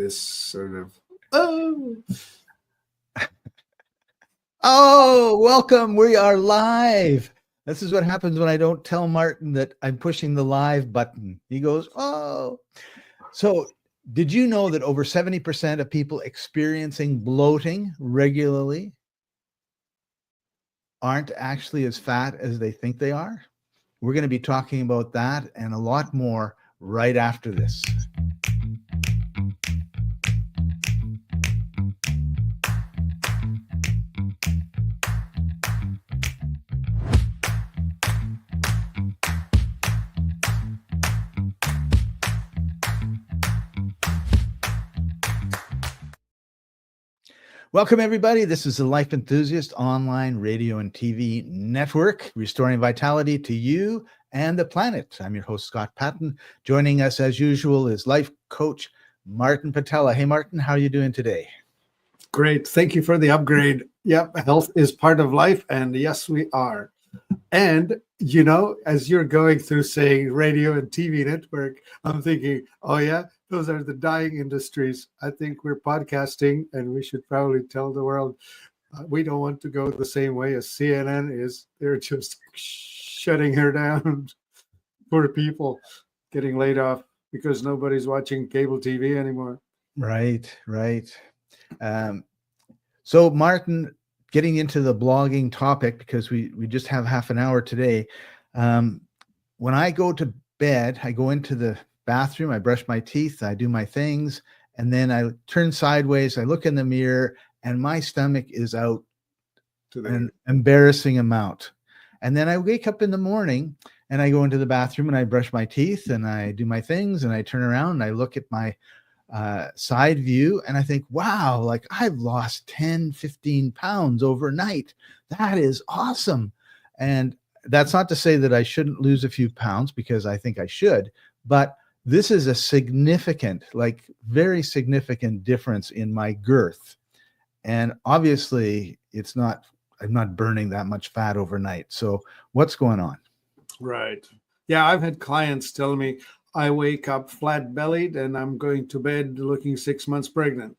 this sort of, Oh, welcome. We are live. This is what happens when I don't tell Martin that I'm pushing the live button. He goes, oh. So did you know that over 70% of people experiencing bloating regularly aren't actually as fat as they think they are? We're going to be talking about that and a lot more right after this. Welcome, everybody. This is the Life Enthusiast online radio and TV network, restoring vitality to you and the planet. I'm your host, Scott Patton. Joining us, as usual, is life coach Martin Patella. Hey, Martin, how are you doing today? Great. Thank you for the upgrade. Yep, health is part of life, and yes, we are. And, you know, as you're going through saying radio and TV network, I'm thinking, oh, yeah, those are the dying industries. I think we're podcasting, and we should probably tell the world we don't want to go the same way as CNN is. They're just shutting her down. Poor people getting laid off because nobody's watching cable TV anymore. Right. So, Martin, getting into the blogging topic, because we just have half an hour today. When I go to bed, I go into the bathroom, I brush my teeth, I do my things, and then I turn sideways, I look in the mirror, and my stomach is out to an embarrassing amount. And then I wake up in the morning and I go into the bathroom and I brush my teeth and I do my things and I turn around and I look at my side view and I think, wow, like I've lost 10, 15 pounds overnight. That is awesome. And that's not to say that I shouldn't lose a few pounds, because I think I should, but this is a significant, like very significant difference in my girth. And obviously I'm not burning that much fat overnight. So what's going on? Right. Yeah, I've had clients tell me I wake up flat bellied and I'm going to bed looking 6 months pregnant.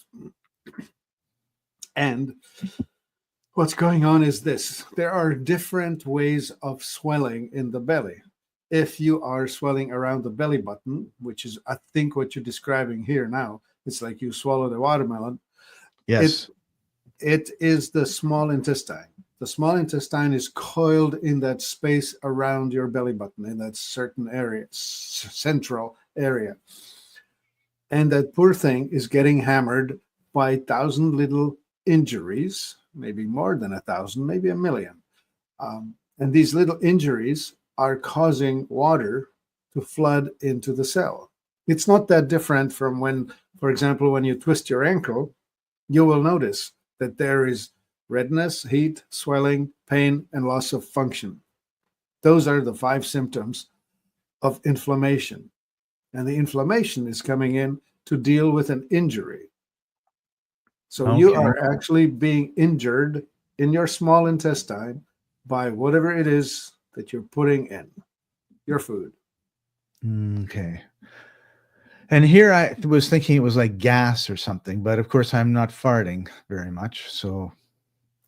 And what's going on is this. There are different ways of swelling in the belly. If you are swelling around the belly button, which is, I think, what you're describing here now, it's like you swallowed a watermelon. Yes. It is the small intestine. The small intestine is coiled in that space around your belly button, in that certain area, central area. And that poor thing is getting hammered by 1,000 little injuries, maybe more than 1,000, maybe 1,000,000. And these little injuries are causing water to flood into the cell. It's not that different from when, for example, when you twist your ankle, you will notice that there is redness, heat, swelling, pain, and loss of function. Those are the 5 symptoms of inflammation. And the inflammation is coming in to deal with an injury. So You are actually being injured in your small intestine by whatever it is that you're putting in your food. Okay. And here I was thinking it was like gas or something, but of course I'm not farting very much. So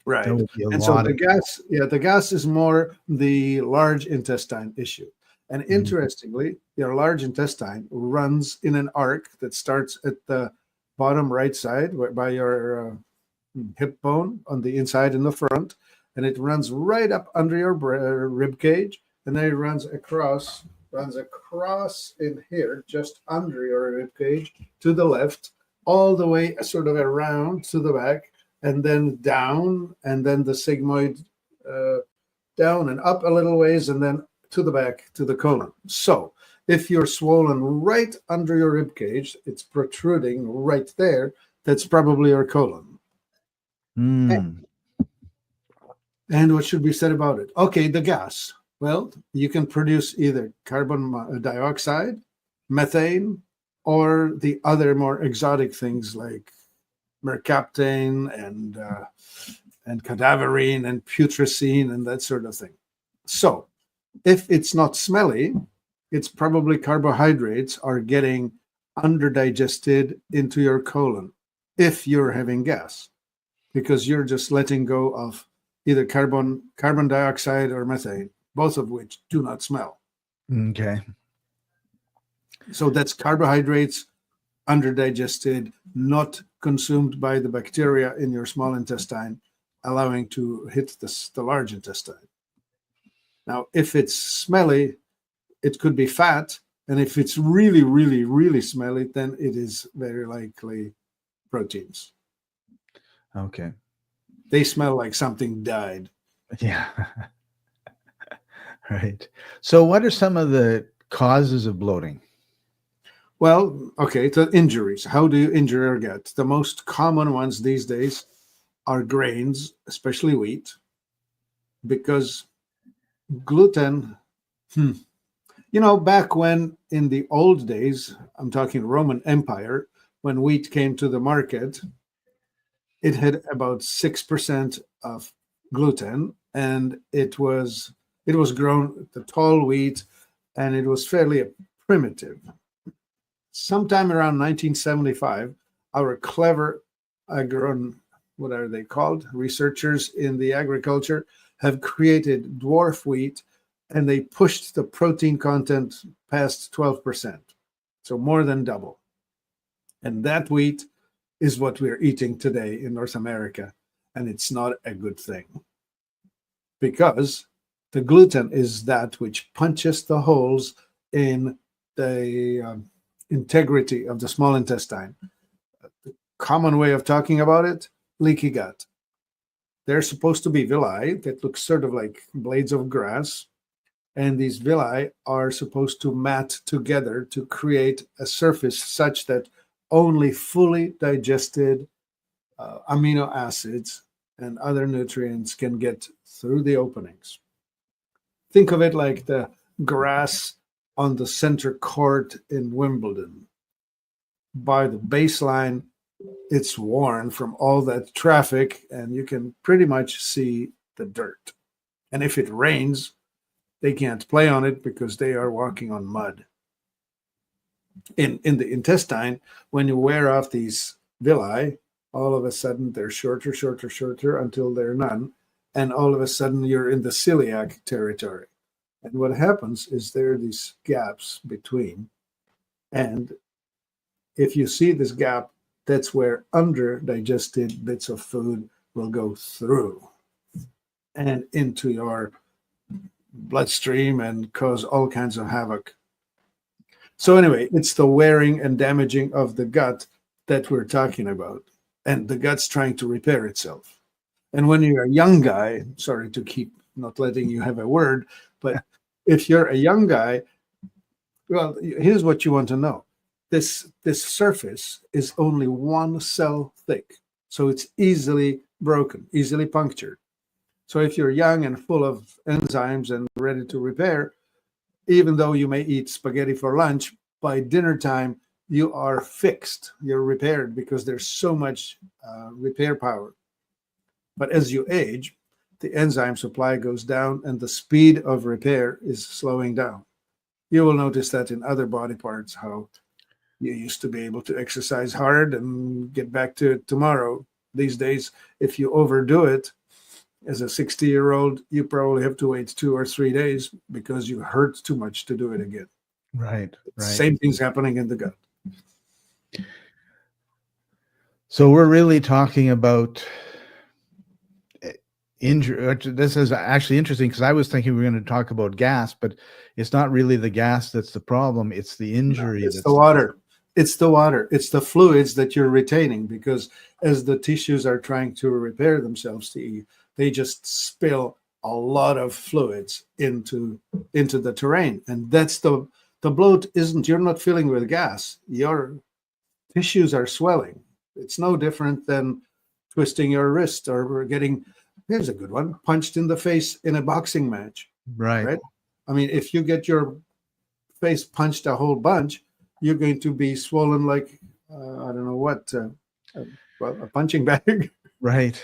right. And so the gas is more the large intestine issue. And interestingly, your large intestine runs in an arc that starts at the bottom right side by your hip bone on the inside in the front, and it runs right up under your rib cage, and then it runs across in here, just under your rib cage to the left, all the way sort of around to the back, and then down, and then the sigmoid down and up a little ways, and then to the back to the colon. So if you're swollen right under your rib cage, it's protruding right there, that's probably your colon. And what should be said about it? Okay, the gas. Well, you can produce either carbon dioxide, methane, or the other more exotic things like mercaptane and cadaverine and putrescine and that sort of thing. So if it's not smelly, it's probably carbohydrates are getting underdigested into your colon if you're having gas, because you're just letting go of either carbon dioxide or methane, both of which do not smell. Okay. So that's carbohydrates underdigested, not consumed by the bacteria in your small intestine, allowing to hit the large intestine. Now, if it's smelly, it could be fat. And if it's really, really, really smelly, then it is very likely proteins. Okay. They smell like something died. Yeah. Right. So what are some of the causes of bloating? Well, okay, the injuries. How do you injure your gut? The most common ones these days are grains, especially wheat, because gluten, back when in the old days, I'm talking Roman Empire, when wheat came to the market, it had about 6% of gluten, and it was grown the tall wheat, and it was fairly primitive. Sometime around 1975, our clever what are they called? Researchers in the agriculture have created dwarf wheat, and they pushed the protein content past 12%, so more than double. And that wheat is what we're eating today in North America, and it's not a good thing, because the gluten is that which punches the holes in the integrity of the small intestine. The common way of talking about it, leaky gut. They're supposed to be villi that look sort of like blades of grass, and these villi are supposed to mat together to create a surface such that only fully digested amino acids and other nutrients can get through the openings. Think of it like the grass on the center court in Wimbledon. By the baseline, it's worn from all that traffic, and you can pretty much see the dirt. And if it rains, they can't play on it because they are walking on mud. In the intestine, when you wear off these villi, all of a sudden they're shorter until they're none. And all of a sudden you're in the celiac territory. And what happens is there are these gaps between. And if you see this gap, that's where underdigested bits of food will go through and into your bloodstream and cause all kinds of havoc. So anyway, it's the wearing and damaging of the gut that we're talking about. And the gut's trying to repair itself. And when you're a young guy, sorry to keep not letting you have a word, but if you're a young guy, well, here's what you want to know. This surface is only one cell thick, so it's easily broken, easily punctured. So if you're young and full of enzymes and ready to repair, even though you may eat spaghetti for lunch, by dinner time, you are fixed, you're repaired, because there's so much repair power. But as you age, the enzyme supply goes down and the speed of repair is slowing down. You will notice that in other body parts, how you used to be able to exercise hard and get back to it tomorrow. These days, if you overdo it, as a 60-year-old, you probably have to wait 2 or 3 days because you hurt too much to do it again. Right. Same thing's happening in the gut. So we're really talking about injury. This is actually interesting because I was thinking we were going to talk about gas, but it's not really the gas that's the problem. It's the injury. No, it's the water. It's the water. It's the fluids that you're retaining, because as the tissues are trying to repair themselves, they just spill a lot of fluids into the terrain. And that's the bloat. You're not filling with gas. Your tissues are swelling. It's no different than twisting your wrist or getting, here's a good one, punched in the face in a boxing match. Right. I mean, if you get your face punched a whole bunch, you're going to be swollen like, I don't know what, a punching bag. Right.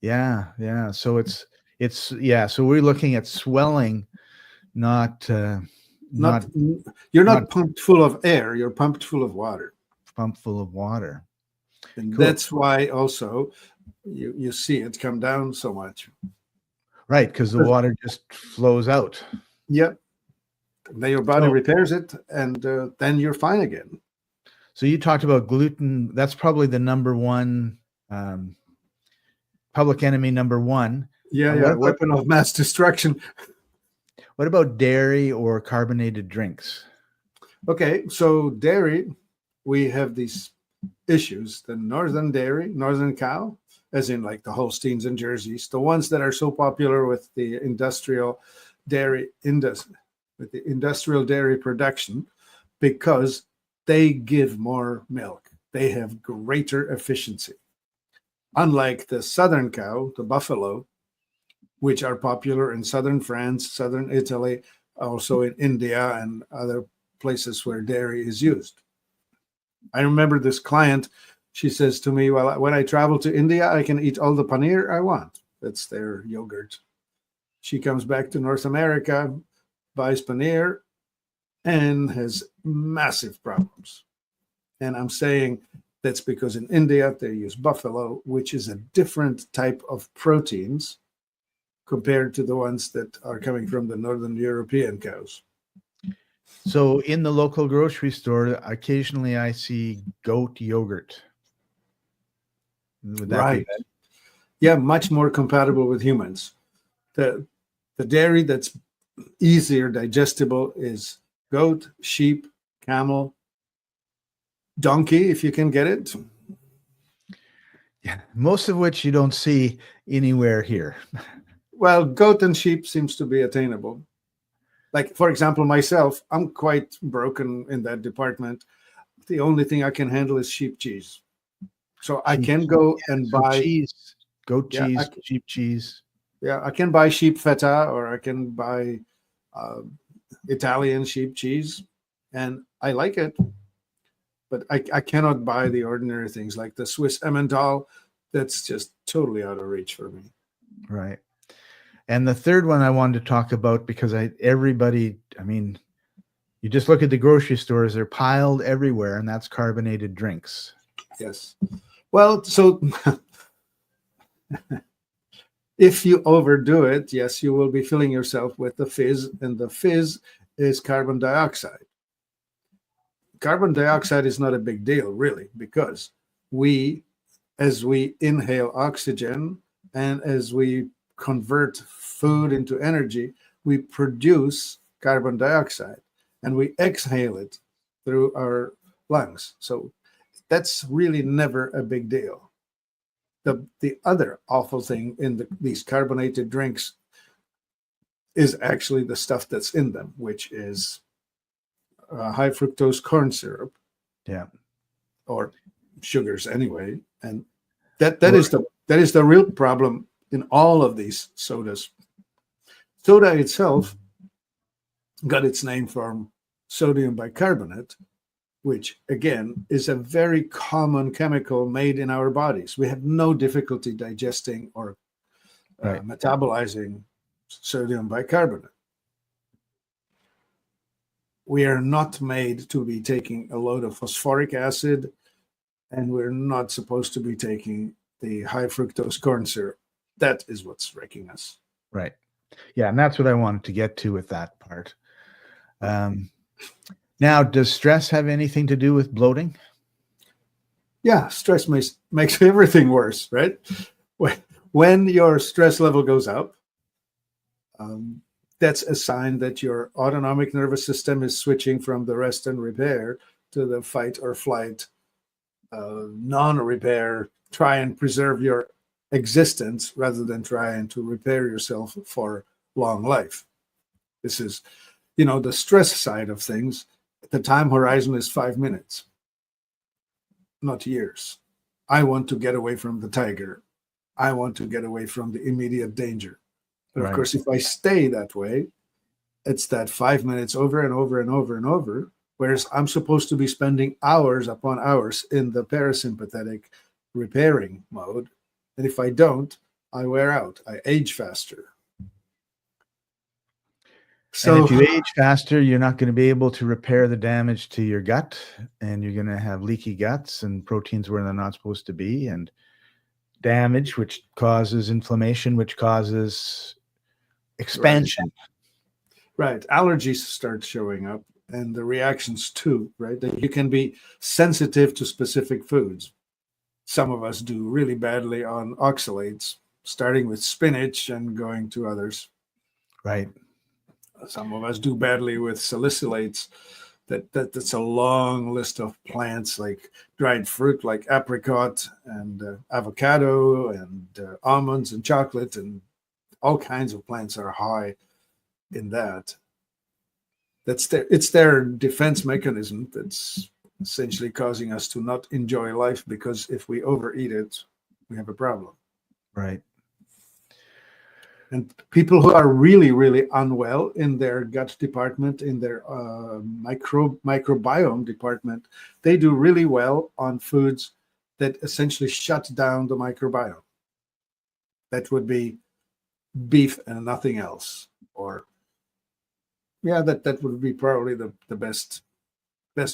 Yeah. So so we're looking at swelling, not You're not pumped full of air. You're pumped full of water. Pumped full of water. And that's why also you see it come down so much. Right, because the water just flows out. Yep. Then your body repairs it, and then you're fine again. So you talked about gluten. That's probably the number one public enemy number one. Yeah, weapon of mass destruction. What about dairy or carbonated drinks? Okay, so dairy, we have these issues. The northern dairy, northern cow, as in like the Holsteins and Jerseys, the ones that are so popular with the industrial dairy industry, with the industrial dairy production, because they give more milk. They have greater efficiency. Unlike the southern cow, the buffalo, which are popular in southern France, southern Italy, also in India and other places where dairy is used. I remember this client, she says to me, well, when I travel to India, I can eat all the paneer I want. That's their yogurt. She comes back to North America, buys paneer, and has massive problems. And I'm saying that's because in India, they use buffalo, which is a different type of proteins compared to the ones that are coming from the Northern European cows. So in the local grocery store, occasionally I see goat yogurt. Would that be bad? Yeah, much more compatible with humans. The dairy that's easier digestible is goat, sheep, camel, donkey, if you can get it. Yeah, most of which you don't see anywhere here. Well, goat and sheep seems to be attainable. Like, for example, myself, I'm quite broken in that department. The only thing I can handle is sheep cheese. So I can go and buy cheese, goat cheese, sheep cheese. Yeah, I can buy sheep feta, or I can buy Italian sheep cheese, and I like it. But I cannot buy the ordinary things like the Swiss Emmental. That's just totally out of reach for me. Right. And the third one I wanted to talk about, because everybody, I mean, you just look at the grocery stores, they're piled everywhere, and that's carbonated drinks. Yes. Well, so if you overdo it, yes, you will be filling yourself with the fizz, and the fizz is carbon dioxide. Carbon dioxide is not a big deal, really, because as we inhale oxygen and as we convert food into energy, we produce carbon dioxide and we exhale it through our lungs. So that's really never a big deal. The other awful thing in these carbonated drinks is actually the stuff that's in them, which is high fructose corn syrup. Yeah. Or sugars anyway. And that is the real problem in all of these sodas. Soda itself got its name from sodium bicarbonate, which again is a very common chemical made in our bodies. We have no difficulty digesting or metabolizing sodium bicarbonate. We are not made to be taking a load of phosphoric acid, and we're not supposed to be taking the high fructose corn syrup. That is what's wrecking us. Right. Yeah, and that's what I wanted to get to with that part. Now, does stress have anything to do with bloating? Yeah, stress makes everything worse, right? When your stress level goes up, that's a sign that your autonomic nervous system is switching from the rest and repair to the fight or flight, non-repair, try and preserve your existence rather than trying to repair yourself for long life. This is, the stress side of things. The time horizon is 5 minutes, not years. I want to get away from the tiger. I want to get away from the immediate danger. But of course, if I stay that way, it's that 5 minutes over and over and over and over, whereas I'm supposed to be spending hours upon hours in the parasympathetic repairing mode. And if I don't, I wear out. I age faster. So, and if you age faster, you're not going to be able to repair the damage to your gut, and you're going to have leaky guts and proteins where they're not supposed to be, and damage, which causes inflammation, which causes expansion. Right. Allergies start showing up, and the reactions too, right? That you can be sensitive to specific foods. Some of us do really badly on oxalates, starting with spinach and going to others. Right. Some of us do badly with salicylates. That's a long list of plants like dried fruit, like apricot and avocado and almonds and chocolate, and all kinds of plants are high in that. It's their defense mechanism that's essentially causing us to not enjoy life, because if we overeat it, we have a problem. Right. And people who are really, really unwell in their gut department, in their microbiome department, they do really well on foods that essentially shut down the microbiome. That would be beef and nothing else. Or, yeah, that would be probably the best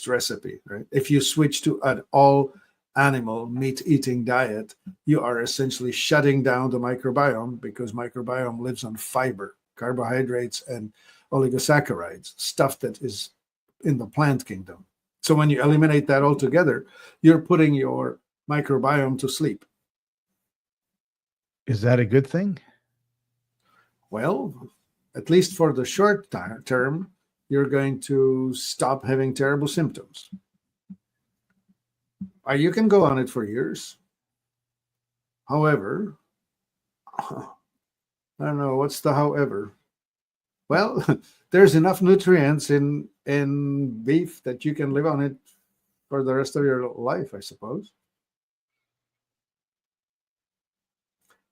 recipe, right? If you switch to an all animal meat eating diet, you are essentially shutting down the microbiome, because microbiome lives on fiber, carbohydrates, and oligosaccharides, stuff that is in the plant kingdom. So when you eliminate that altogether, you're putting your microbiome to sleep. Is that a good thing? Well, at least for the short term, you're going to stop having terrible symptoms. You can go on it for years. However, I don't know, what's the however? Well, there's enough nutrients in beef that you can live on it for the rest of your life, I suppose.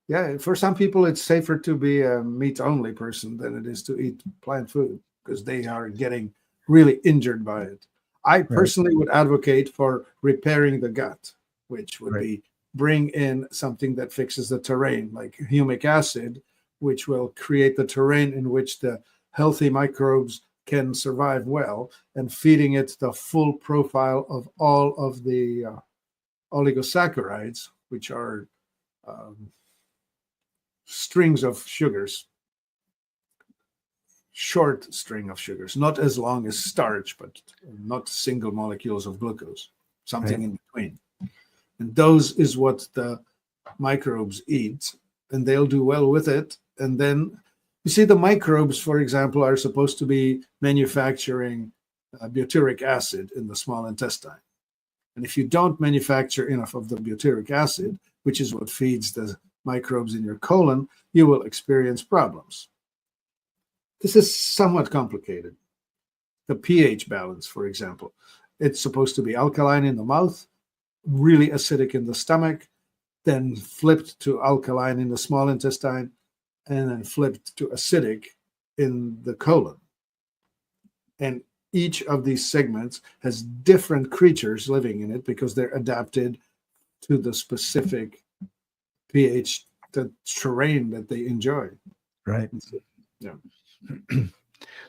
Yeah, for some people, it's safer to be a meat-only person than it is to eat plant food, because they are getting really injured by it. I personally would advocate for repairing the gut, which would be bring in something that fixes the terrain, like humic acid, which will create the terrain in which the healthy microbes can survive well, and feeding it the full profile of all of the oligosaccharides, which are strings of sugars, short string of sugars, not as long as starch, but not single molecules of glucose, something in between. And those is what the microbes eat, and they'll do well with it. And then you see, the microbes, for example, are supposed to be manufacturing butyric acid in the small intestine. And if you don't manufacture enough of the butyric acid, which is what feeds the microbes in your colon, you will experience problems. This is somewhat complicated. The pH balance, for example, it's supposed to be alkaline in the mouth, really acidic in the stomach, then flipped to alkaline in the small intestine, and then flipped to acidic in the colon. And each of these segments has different creatures living in it, because they're adapted to the specific pH, the terrain that they enjoy. Right. Yeah.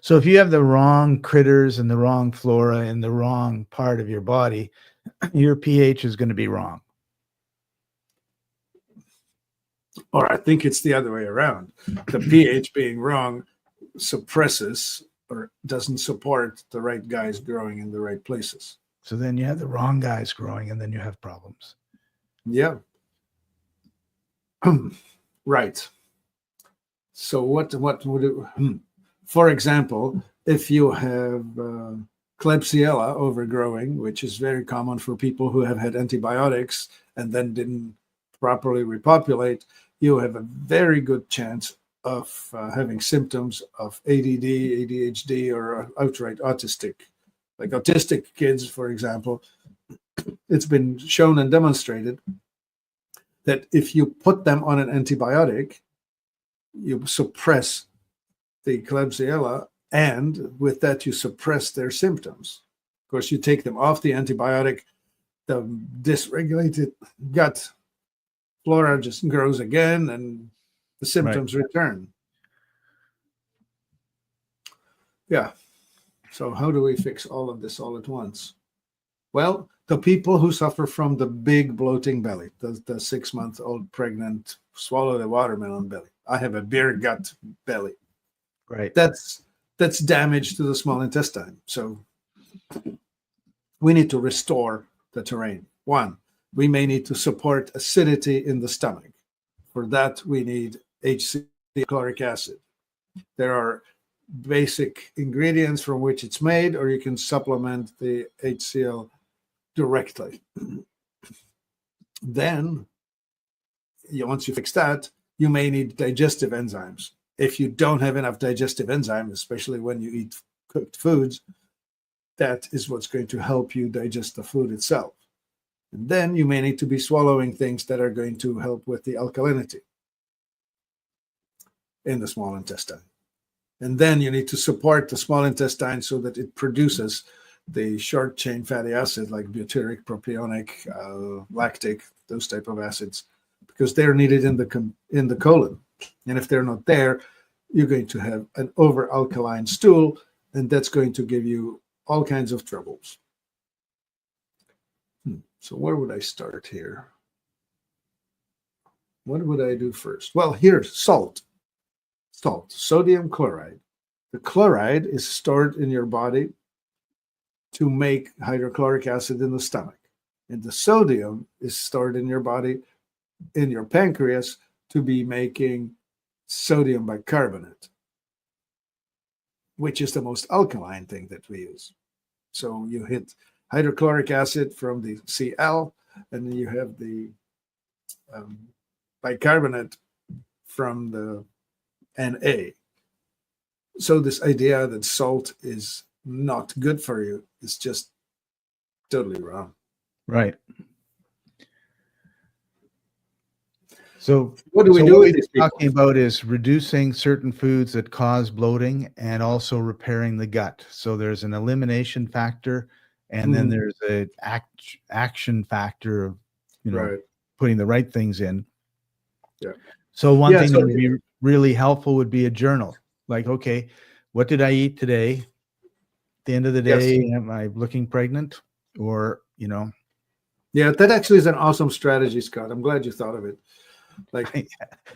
So if you have the wrong critters and the wrong flora in the wrong part of your body, your pH is going to be wrong. Or I think it's the other way around. The pH being wrong suppresses or doesn't support the right guys growing in the right places. So then you have the wrong guys growing, and then you have problems. Yeah. Right. So what would it, for example, if you have Klebsiella overgrowing, which is very common for people who have had antibiotics and then didn't properly repopulate, you have a very good chance of having symptoms of ADD, ADHD, or outright autistic. Like autistic kids, for example, it's been shown and demonstrated that if you put them on an antibiotic, you suppress the Klebsiella, and with that, you suppress their symptoms. Of course, you take them off the antibiotic, the dysregulated gut flora just grows again, and the symptoms return. Yeah. So how do we fix all of this all at once? Well, the people who suffer from the big bloating belly, the 6-month-old pregnant, swallow the watermelon belly. I have a beer gut belly. Right. That's damage to the small intestine. So we need to restore the terrain. One, we may need to support acidity in the stomach. For that, we need HCl, chloric acid. There are basic ingredients from which it's made, or you can supplement the HCl directly. Then, once you fix that, you may need digestive enzymes. If you don't have enough digestive enzymes, especially when you eat cooked foods, that is what's going to help you digest the food itself. And then you may need to be swallowing things that are going to help with the alkalinity in the small intestine. And then you need to support the small intestine so that it produces the short chain fatty acid like butyric, propionic, lactic, those type of acids, because they're needed in the colon. And if they're not there, you're going to have an over alkaline stool, and that's going to give you all kinds of troubles. So where would I start here? What would I do first? Well, here's salt. Salt, sodium chloride. The chloride is stored in your body to make hydrochloric acid in the stomach. And the sodium is stored in your body, in your pancreas, to be making sodium bicarbonate, which is the most alkaline thing that we use. So you hit hydrochloric acid from the Cl, and then you have the bicarbonate from the Na. So this idea that salt is not good for you is just totally wrong. Right. So what do we do with these people? Talking about is reducing certain foods that cause bloating and also repairing the gut. So there's an elimination factor, and then there's a action factor of, putting the right things in. Yeah. So one thing that would be really helpful would be a journal. Like, okay, what did I eat today? At the end of the day, am I looking pregnant? Or, Yeah, that actually is an awesome strategy, Scott. I'm glad you thought of it. Like,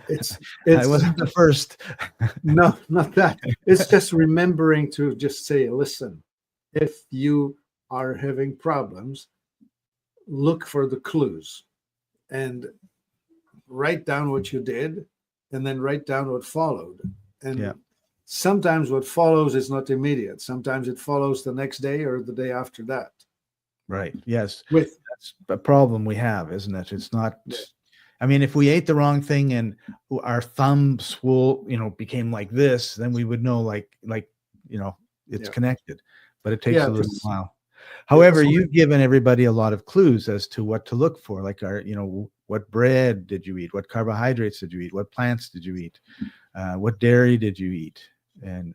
it's I wasn't the first. No, not that. It's just remembering to just say, listen, if you are having problems, look for the clues and write down what you did, and then write down what followed. And sometimes what follows is not immediate. Sometimes it follows the next day or the day after that. Right. Yes. That's a problem we have, isn't it? It's not. I mean, if we ate the wrong thing and our thumb became like this, then we would know, it's connected. But it takes a little while. However, you've given everybody a lot of clues as to what to look for. Like, what bread did you eat? What carbohydrates did you eat? What plants did you eat? What dairy did you eat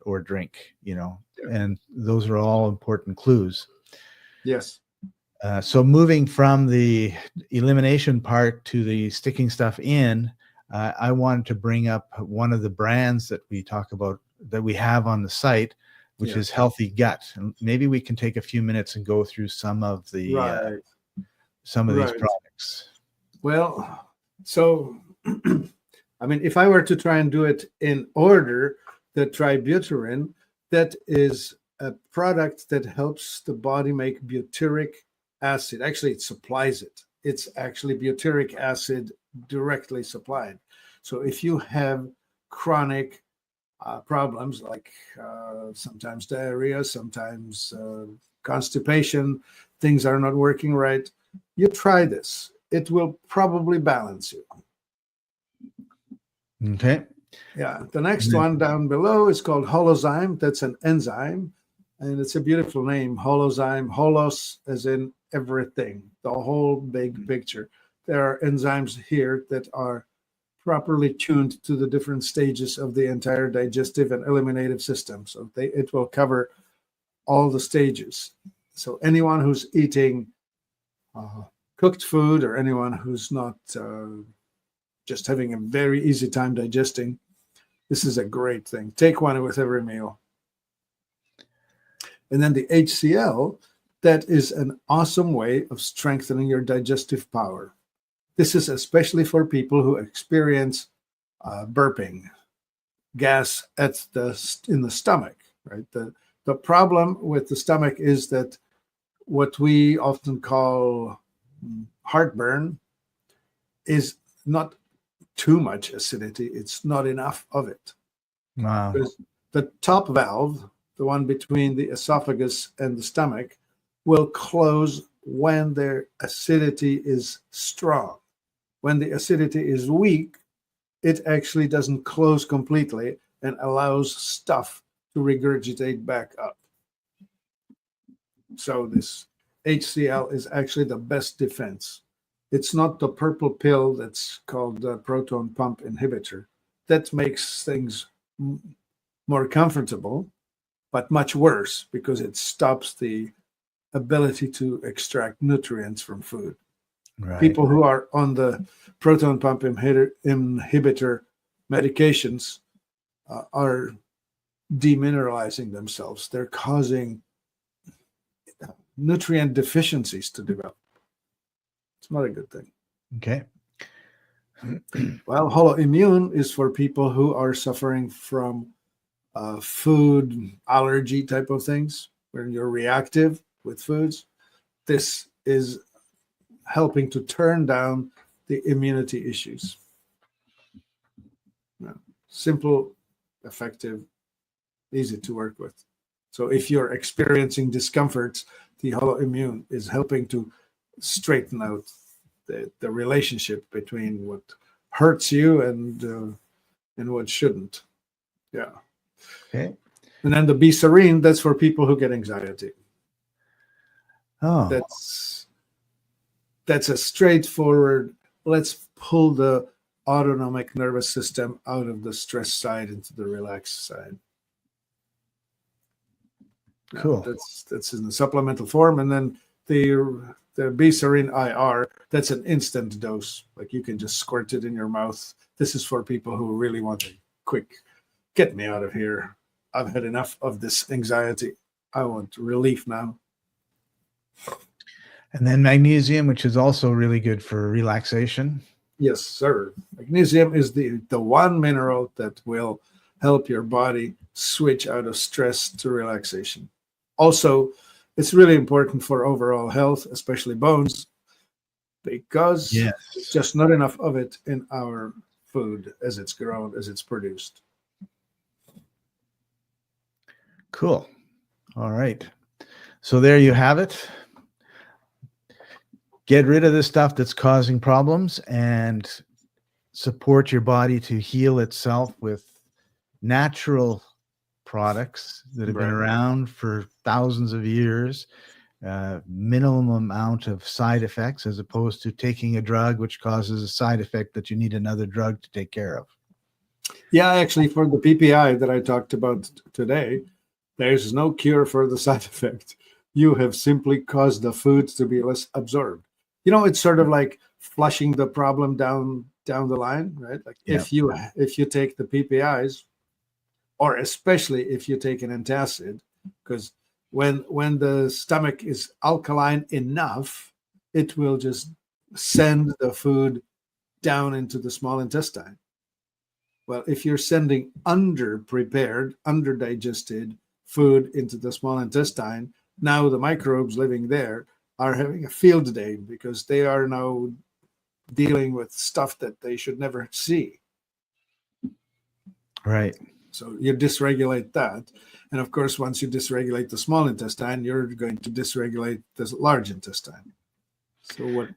or drink? And those are all important clues. Yes. So moving from the elimination part to the sticking stuff in, I wanted to bring up one of the brands that we talk about that we have on the site, which is Healthy Gut. And maybe we can take a few minutes and go through some of the these products. Well, so I mean, if I were to try and do it in order, the tributyrin, that is a product that helps the body make butyric acid. Actually, it supplies it. It's actually butyric acid directly supplied. So if you have chronic problems like sometimes diarrhea, sometimes constipation, things are not working right, you try this. It will probably balance you. Okay. Yeah. The next one down below is called holozyme. That's an enzyme. And it's a beautiful name, holozyme. Holos as in everything, the whole big picture. There are enzymes here that are properly tuned to the different stages of the entire digestive and eliminative system. So it will cover all the stages. So anyone who's eating cooked food, or anyone who's not just having a very easy time digesting, this is a great thing. Take one with every meal. And then the HCl, that is an awesome way of strengthening your digestive power. This is especially for people who experience burping, gas in the stomach, right? The problem with the stomach is that what we often call heartburn is not too much acidity. It's not enough of it. Wow. Because the top valve, the one between the esophagus and the stomach, will close when their acidity is strong. When the acidity is weak, it actually doesn't close completely and allows stuff to regurgitate back up. So this HCl is actually the best defense. It's not the purple pill that's called the proton pump inhibitor. That makes things more comfortable, but much worse because it stops the ability to extract nutrients from food. Right. People who are on the proton pump inhibitor medications are demineralizing themselves. They're causing nutrient deficiencies to develop. It's not a good thing. Okay. Well, holoimmune is for people who are suffering from food allergy type of things, where you're reactive with foods. This is helping to turn down the immunity issues. Simple, effective, easy to work with. So if you're experiencing discomfort, the holoimmune is helping to straighten out the relationship between what hurts you and what shouldn't. Yeah. Okay. And then the B-serine, that's for people who get anxiety. Oh. That's a straightforward, let's pull the autonomic nervous system out of the stress side into the relaxed side. Cool. That's in the supplemental form. And then the B-serine IR, that's an instant dose. Like you can just squirt it in your mouth. This is for people who really want a quick, get me out of here. I've had enough of this anxiety. I want relief now. And then magnesium, which is also really good for relaxation. Yes, sir. Magnesium is the one mineral that will help your body switch out of stress to relaxation. Also, it's really important for overall health, especially bones, because there's just not enough of it in our food as it's grown, as it's produced. Cool. All right. So there you have it. Get rid of the stuff that's causing problems and support your body to heal itself with natural products that have been around for thousands of years, minimum amount of side effects, as opposed to taking a drug which causes a side effect that you need another drug to take care of. Yeah, actually, for the PPI that I talked about today, there's no cure for the side effect. You have simply caused the food to be less absorbed. You know, it's sort of like flushing the problem down the line, right? Like if you take the PPIs, or especially if you take an antacid, because when the stomach is alkaline enough, it will just send the food down into the small intestine. Well, if you're sending under-prepared, under-digested food into the small intestine, now the microbes living there are having a field day because they are now dealing with stuff that they should never see. Right. So you dysregulate that. And of course, once you dysregulate the small intestine, you're going to dysregulate the large intestine. So what?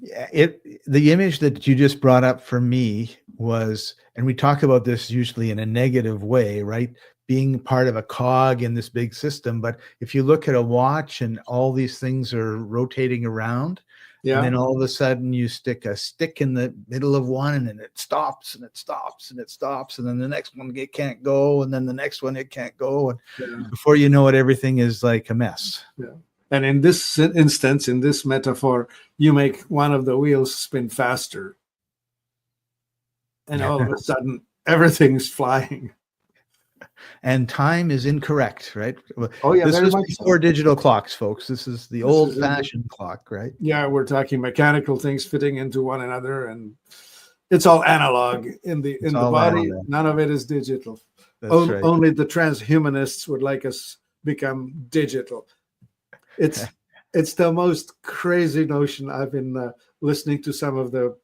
Yeah, the image that you just brought up for me was, and we talk about this usually in a negative way, right? Being part of a cog in this big system. But if you look at a watch and all these things are rotating around, and then all of a sudden you stick a stick in the middle of one and it stops and it stops and it stops. And then the next one, it can't go. And then the next one, it can't go. And before you know it, everything is like a mess. Yeah. And in this instance, in this metaphor, you make one of the wheels spin faster. And all of a sudden, everything's flying. And time is incorrect, right? Oh yeah, This very was much before so. digital clocks, folks. This is the This is old-fashioned clock, right? Yeah, we're talking mechanical things fitting into one another, and it's all analog in It's the all body. analog. None of it is digital. That's right. Only the transhumanists would like us become digital. It's the most crazy notion. I've been listening to some of the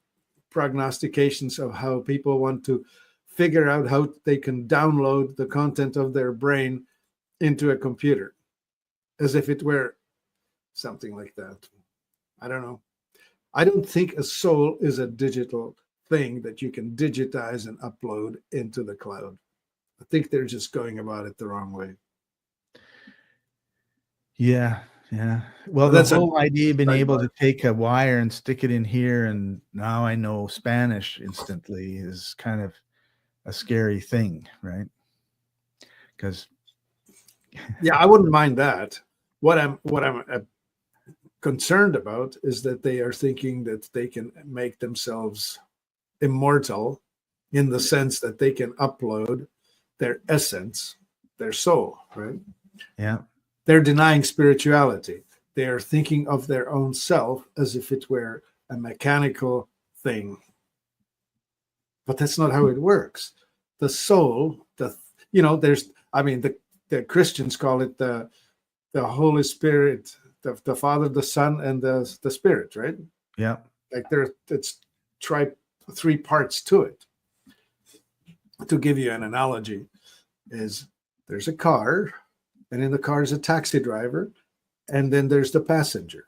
prognostications of how people want to figure out how they can download the content of their brain into a computer, as if it were something like that. I don't know. I don't think a soul is a digital thing that you can digitize and upload into the cloud. I think they're just going about it the wrong way. Yeah. Well, But the that's whole idea of being able sidebar. to take a wire and stick it in here, and now I know Spanish instantly, is kind of a scary thing, right? Because Yeah, I wouldn't mind that. What I'm concerned about is that they are thinking that they can make themselves immortal, in the sense that they can upload their essence, their soul, right? yeah, They're denying spirituality. They are thinking of their own self as if it were a mechanical thing. But that's not how it works. The soul, there's, I mean, the Christians call it the Holy Spirit, the Father, the Son, and the Spirit, right? yeah, Like it's three parts to it. To give you an analogy, is there's a car, and in the car is a taxi driver, and then there's the passenger.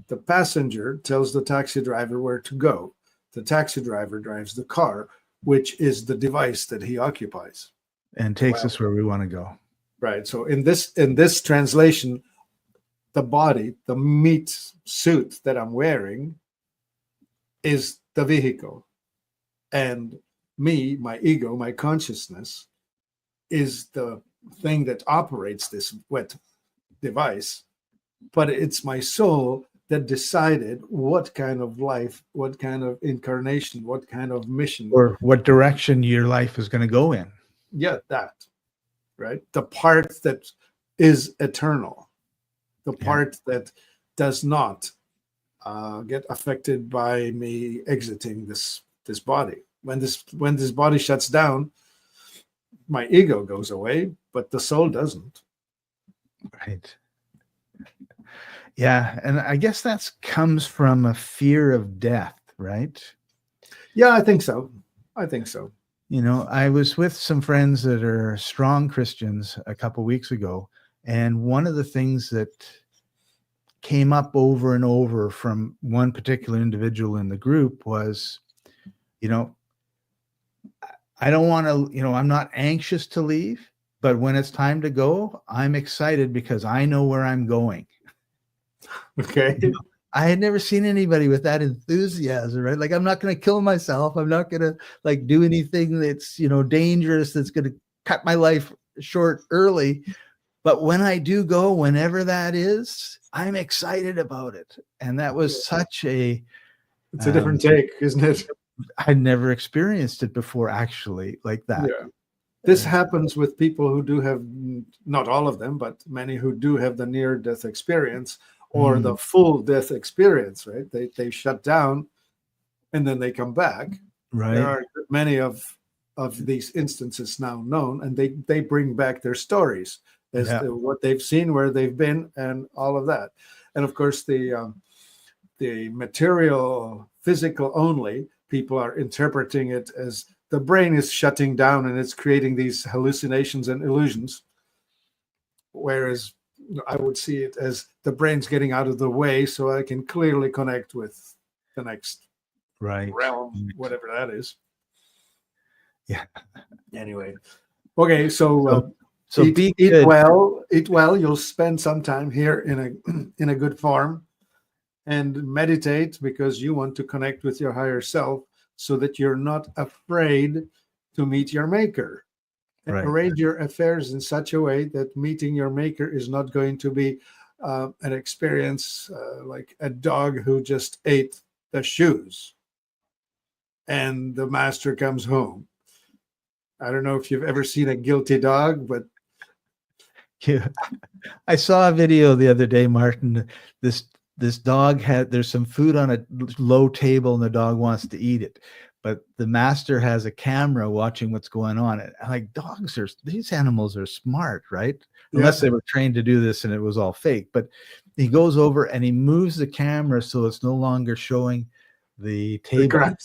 The passenger tells the taxi driver where to go. The taxi driver drives the car, which is the device that he occupies, and takes us where we want to go. right? So in this translation, the body, the meat suit that I'm wearing, is the vehicle, and me, my ego, my consciousness, is the thing that operates this wet device. But it's my soul that decided what kind of life, what kind of incarnation, what kind of mission, Or what direction your life is going to go in. yeah, that, right? The part that is eternal, the part that does not get affected by me exiting this body. When this body shuts down, my ego goes away, but the soul doesn't. Right. Yeah, and I guess that comes from a fear of death, right? Yeah, I think so. You know, I was with some friends that are strong Christians a couple weeks ago, and one of the things that came up over and over from one particular individual in the group was, you know, I don't want to, I'm not anxious to leave, but when it's time to go, I'm excited because I know where I'm going. Okay. I had never seen anybody with that enthusiasm, right? Like, I'm not going to kill myself. I'm not going to do anything that's, dangerous, that's going to cut my life short early. But when I do go, whenever that is, I'm excited about it. And that was such it's a different take, isn't it? I'd never experienced it before, actually, like that. Yeah. This happens with people who do have, not all of them, but many who do have the near-death experience or the full death experience, right? They shut down and then they come back. Right. There are many of these instances now known, and they bring back their stories as to what they've seen, where they've been, and all of that. And of course, the material, physical only, people are interpreting it as the brain is shutting down and it's creating these hallucinations and illusions. Whereas I would see it as the brain's getting out of the way so I can clearly connect with the next realm, whatever that is. Yeah. Anyway. Okay. So eat well, you'll spend some time here in a good farm, and meditate because you want to connect with your higher self so that you're not afraid to meet your maker. Right. Arrange your affairs in such a way that meeting your maker is not going to be an experience like a dog who just ate the shoes and the master comes home. I don't know if you've ever seen a guilty dog, but Yeah. I saw a video the other day, Martin. This dog there's some food on a low table and the dog wants to eat it, but the master has a camera watching what's going on. And like, these animals are smart, right? Unless they were trained to do this and it was all fake. But he goes over and he moves the camera so it's no longer showing the table.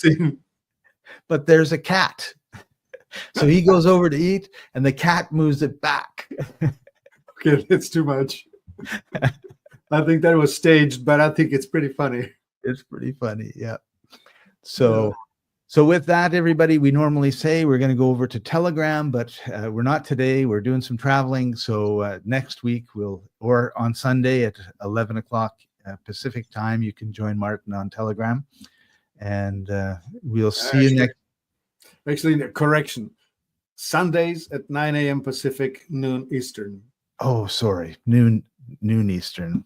But there's a cat. So he goes over to eat and the cat moves it back. Okay, it's too much. I think that was staged, but I think it's pretty funny. It's pretty funny, yeah. So with that, everybody, we normally say we're going to go over to Telegram, but we're not today. We're doing some traveling. So next week or on Sunday at 11 o'clock Pacific time, you can join Martin on Telegram, and we'll see you next. Actually, correction. Sundays at 9 a.m. Pacific, noon Eastern. Oh, sorry, noon Eastern.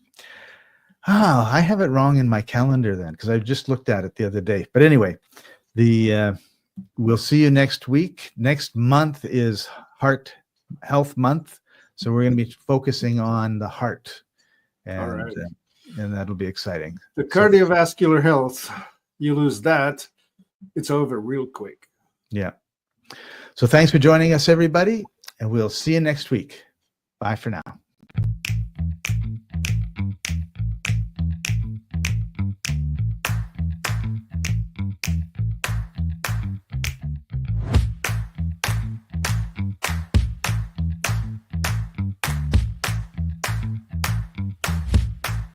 I have it wrong in my calendar then, because I just looked at it the other day. But anyway, we'll see you next week. Next month is Heart Health Month, so we're going to be focusing on the heart, and that'll be exciting. The cardiovascular health, you lose that, it's over real quick. Yeah. So thanks for joining us, everybody, and we'll see you next week. Bye for now.